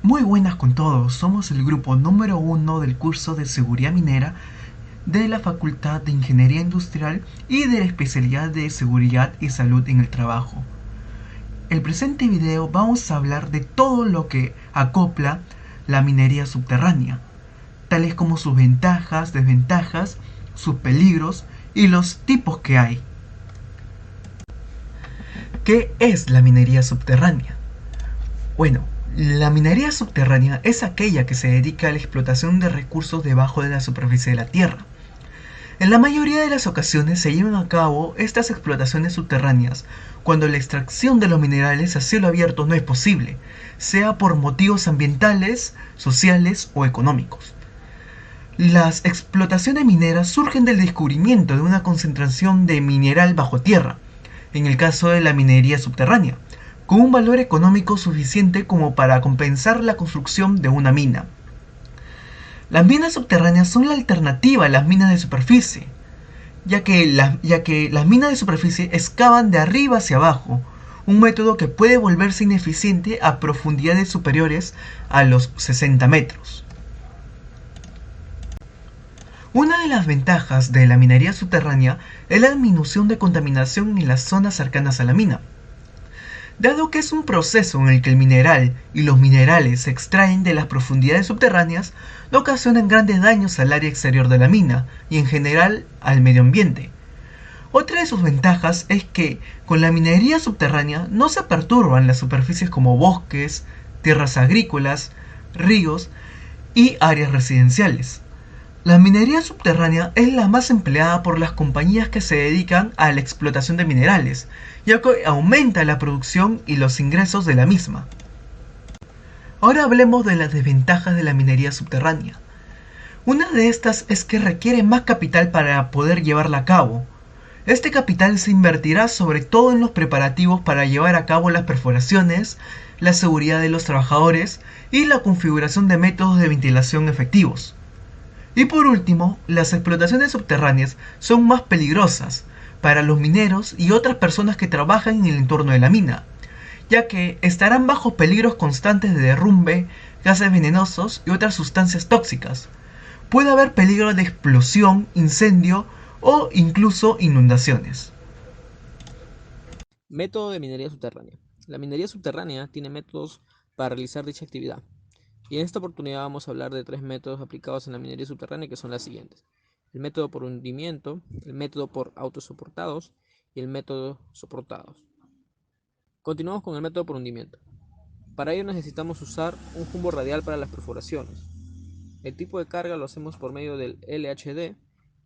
Muy buenas con todos, somos el grupo número 1 del curso de Seguridad Minera de la Facultad de Ingeniería Industrial y de la especialidad de Seguridad y Salud en el Trabajo. En el presente video vamos a hablar de todo lo que acopla la minería subterránea, tales como sus ventajas, desventajas, sus peligros y los tipos que hay. ¿Qué es la minería subterránea? Bueno, la minería subterránea es aquella que se dedica a la explotación de recursos debajo de la superficie de la Tierra. En la mayoría de las ocasiones se llevan a cabo estas explotaciones subterráneas cuando la extracción de los minerales a cielo abierto no es posible, sea por motivos ambientales, sociales o económicos. Las explotaciones mineras surgen del descubrimiento de una concentración de mineral bajo tierra, en el caso de la minería subterránea, con un valor económico suficiente como para compensar la construcción de una mina. Las minas subterráneas son la alternativa a las minas de superficie, ya que las minas de superficie excavan de arriba hacia abajo, un método que puede volverse ineficiente a profundidades superiores a los 60 metros. Una de las ventajas de la minería subterránea es la disminución de contaminación en las zonas cercanas a la mina. Dado que es un proceso en el que el mineral y los minerales se extraen de las profundidades subterráneas, no ocasionan grandes daños al área exterior de la mina y en general al medio ambiente. Otra de sus ventajas es que con la minería subterránea no se perturban las superficies como bosques, tierras agrícolas, ríos y áreas residenciales. La minería subterránea es la más empleada por las compañías que se dedican a la explotación de minerales, ya que aumenta la producción y los ingresos de la misma. Ahora hablemos de las desventajas de la minería subterránea. Una de estas es que requiere más capital para poder llevarla a cabo. Este capital se invertirá sobre todo en los preparativos para llevar a cabo las perforaciones, la seguridad de los trabajadores y la configuración de métodos de ventilación efectivos. Y por último, las explotaciones subterráneas son más peligrosas para los mineros y otras personas que trabajan en el entorno de la mina, ya que estarán bajo peligros constantes de derrumbe, gases venenosos y otras sustancias tóxicas. Puede haber peligro de explosión, incendio o incluso inundaciones. Método de minería subterránea. La minería subterránea tiene métodos para realizar dicha actividad. Y en esta oportunidad vamos a hablar de tres métodos aplicados en la minería subterránea que son las siguientes. El método por hundimiento, el método por autosoportados y el método soportados. Continuamos con el método por hundimiento. Para ello necesitamos usar un jumbo radial para las perforaciones. El tipo de carga lo hacemos por medio del LHD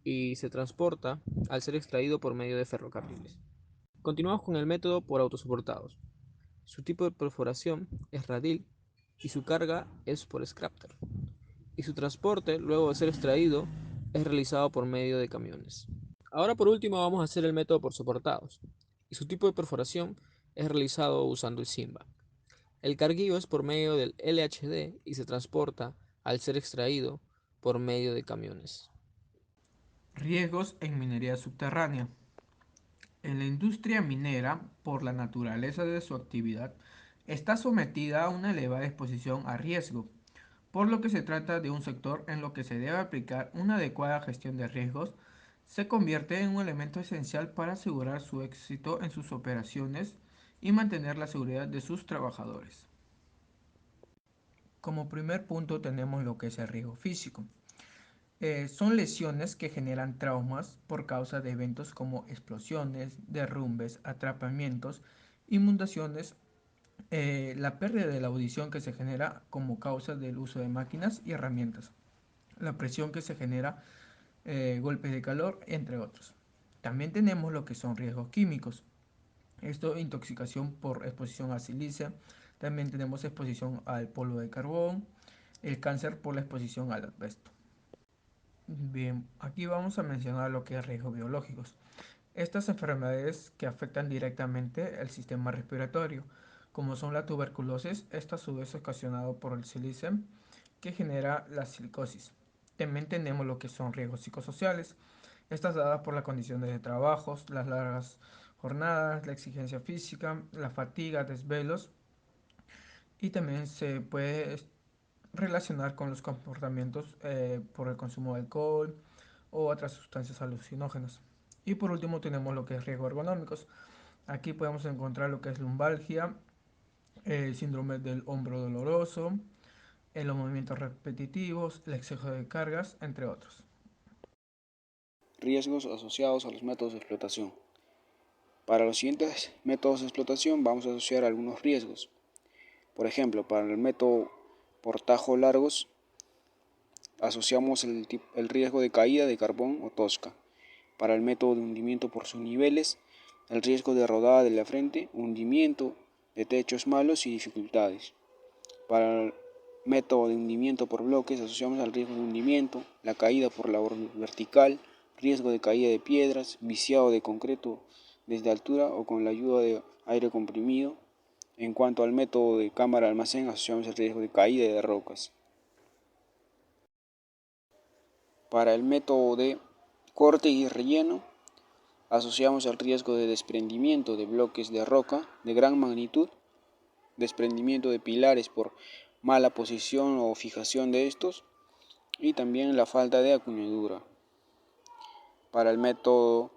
y se transporta al ser extraído por medio de ferrocarriles. Continuamos con el método por autosoportados. Su tipo de perforación es radil y su carga es por scrapter. Y su transporte, luego de ser extraído, es realizado por medio de camiones. Ahora por último vamos a hacer el método por soportados. Y su tipo de perforación es realizado usando el Simba. El carguillo es por medio del LHD y se transporta al ser extraído por medio de camiones. Riesgos en minería subterránea. En la industria minera, por la naturaleza de su actividad, está sometida a una elevada exposición a riesgo, por lo que se trata de un sector en lo que se debe aplicar una adecuada gestión de riesgos, se convierte en un elemento esencial para asegurar su éxito en sus operaciones y mantener la seguridad de sus trabajadores. Como primer punto tenemos lo que es el riesgo físico. Son lesiones que generan traumas por causa de eventos como explosiones, derrumbes, atrapamientos, inundaciones, la pérdida de la audición que se genera como causa del uso de máquinas y herramientas, la presión que se genera, golpes de calor, entre otros. También tenemos lo que son riesgos químicos. Esto, intoxicación por exposición a silicia. También tenemos exposición al polvo de carbón, el cáncer por la exposición al asbesto. Bien, aquí vamos a mencionar lo que es riesgos biológicos. Estas enfermedades que afectan directamente el sistema respiratorio, como son la tuberculosis, esta a su vez es ocasionado por el silicio que genera la silicosis. También tenemos lo que son riesgos psicosociales, estas dadas por las condiciones de trabajo, las largas jornadas, la exigencia física, la fatiga, desvelos y también se puede relacionar con los comportamientos por el consumo de alcohol o otras sustancias alucinógenas. Y por último tenemos lo que es riesgos ergonómicos. Aquí podemos encontrar lo que es lumbalgia, síndrome del hombro doloroso, en los movimientos repetitivos, el exceso de cargas, entre otros. Riesgos asociados a los métodos de explotación. Para los siguientes métodos de explotación vamos a asociar algunos riesgos. Por ejemplo, para el método por tajo largos asociamos el riesgo de caída de carbón o tosca. Para el método de hundimiento por subniveles, el riesgo de rodada de la frente, hundimiento de techos malos y dificultades. Para el método de hundimiento por bloques asociamos al riesgo de hundimiento, la caída por la vertical, riesgo de caída de piedras, viciado de concreto desde altura o con la ayuda de aire comprimido. En cuanto al método de cámara almacén asociamos el riesgo de caída de rocas. Para el método de corte y relleno asociamos el riesgo de desprendimiento de bloques de roca de gran magnitud, desprendimiento de pilares por mala posición o fijación de estos y también la falta de acuñadura. Para el método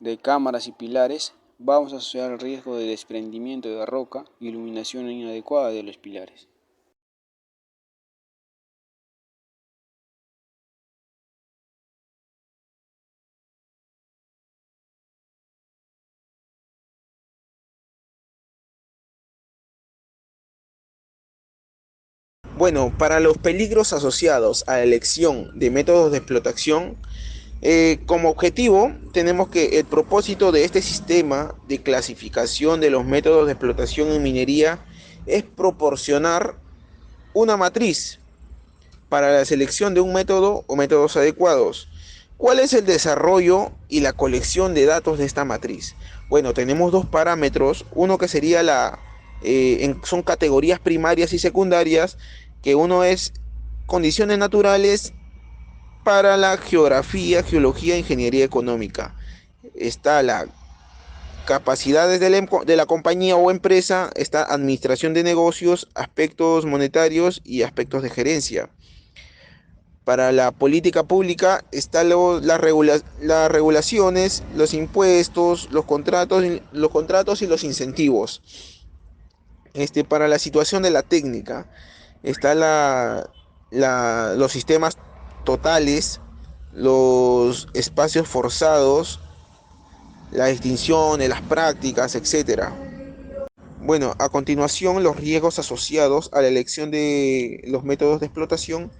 de cámaras y pilares vamos a asociar el riesgo de desprendimiento de roca y iluminación inadecuada de los pilares. Bueno, para los peligros asociados a la elección de métodos de explotación, como objetivo tenemos que el propósito de este sistema de clasificación de los métodos de explotación en minería es proporcionar una matriz para la selección de un método o métodos adecuados. ¿Cuál es el desarrollo y la colección de datos de esta matriz? Bueno, tenemos dos parámetros, uno que sería son categorías primarias y secundarias, que uno es condiciones naturales para la geografía, geología e ingeniería económica. Está la capacidades de la compañía o empresa, está administración de negocios, aspectos monetarios y aspectos de gerencia. Para la política pública están las regulaciones, los impuestos, los contratos y los incentivos. Para la situación de la técnica está los sistemas totales, los espacios forzados, las extinciones, las prácticas, etcétera. Bueno, a continuación, los riesgos asociados a la elección de los métodos de explotación.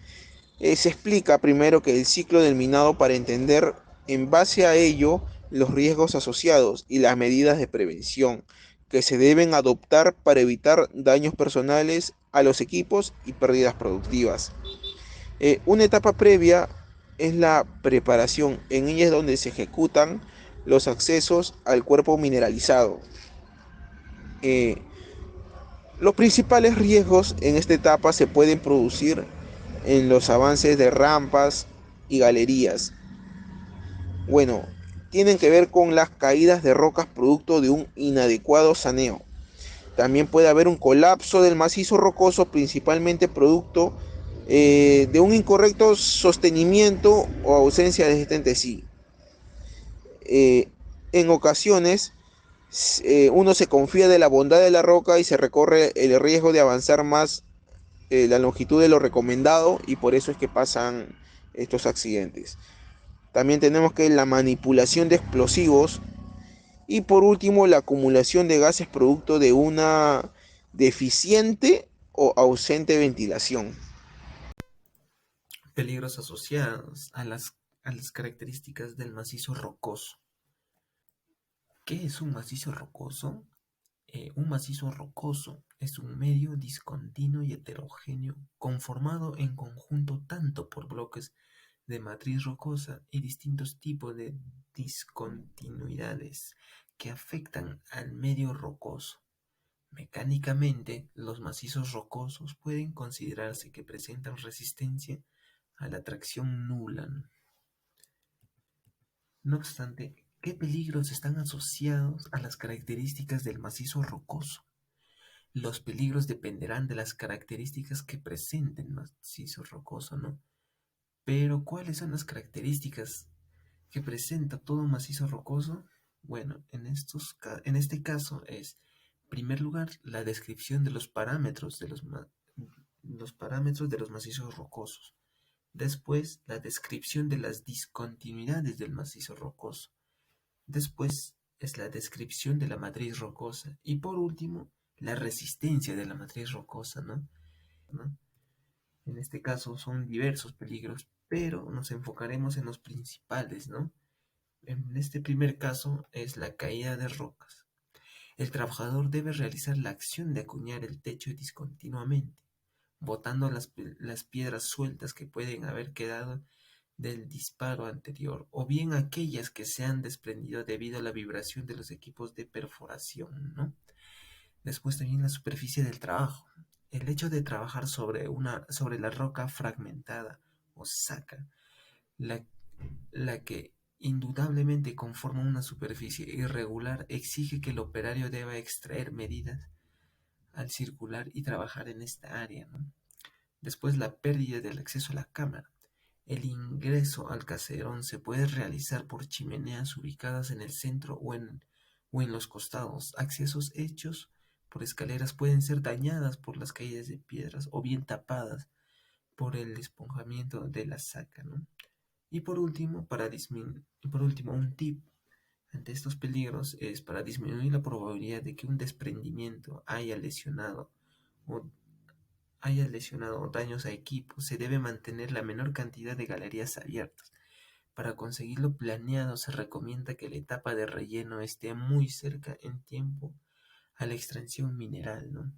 Se explica primero que el ciclo del minado para entender en base a ello los riesgos asociados y las medidas de prevención que se deben adoptar para evitar daños personales a los equipos y pérdidas productivas. Una etapa previa es la preparación. En ella es donde se ejecutan los accesos al cuerpo mineralizado. Eh, los principales riesgos en esta etapa se pueden producir en los avances de rampas y galerías. Bueno, tienen que ver con las caídas de rocas producto de un inadecuado saneo. También puede haber un colapso del macizo rocoso, principalmente producto de un incorrecto sostenimiento o ausencia de resistente sí. En ocasiones, uno se confía de la bondad de la roca y se recorre el riesgo de avanzar más la longitud de lo recomendado y por eso es que pasan estos accidentes. También tenemos que la manipulación de explosivos y por último la acumulación de gases producto de una deficiente o ausente ventilación. Peligros asociados a las características del macizo rocoso. ¿Qué es un macizo rocoso? Un macizo rocoso es un medio discontinuo y heterogéneo conformado en conjunto tanto por bloques de matriz rocosa y distintos tipos de discontinuidades que afectan al medio rocoso. Mecánicamente, los macizos rocosos pueden considerarse que presentan resistencia a la tracción nula. No obstante, ¿qué peligros están asociados a las características del macizo rocoso? Los peligros dependerán de las características que presente el macizo rocoso, ¿no? Pero, ¿cuáles son las características que presenta todo macizo rocoso? Bueno, en este caso es, en primer lugar, la descripción de los parámetros de los macizos rocosos. Después, la descripción de las discontinuidades del macizo rocoso. Después es la descripción de la matriz rocosa. Y por último, la resistencia de la matriz rocosa, ¿no? En este caso son diversos peligros, pero nos enfocaremos en los principales, ¿no? En este primer caso es la caída de rocas. El trabajador debe realizar la acción de acuñar el techo discontinuamente, botando las piedras sueltas que pueden haber quedado del disparo anterior, o bien aquellas que se han desprendido debido a la vibración de los equipos de perforación, ¿no? Después también la superficie del trabajo. El hecho de trabajar sobre la roca fragmentada o saca, la, la que indudablemente conforma una superficie irregular, exige que el operario deba extraer medidas al circular y trabajar en esta área, ¿no? Después la pérdida del acceso a la cámara. El ingreso al caserón se puede realizar por chimeneas ubicadas en el centro o en los costados. Accesos hechos por escaleras pueden ser dañadas por las caídas de piedras o bien tapadas por el esponjamiento de la saca, ¿no? Y por último, un tip ante estos peligros es para disminuir la probabilidad de que un desprendimiento o daños a equipos, se debe mantener la menor cantidad de galerías abiertas. Para conseguirlo planeado, se recomienda que la etapa de relleno esté muy cerca en tiempo a la extracción mineral, ¿no?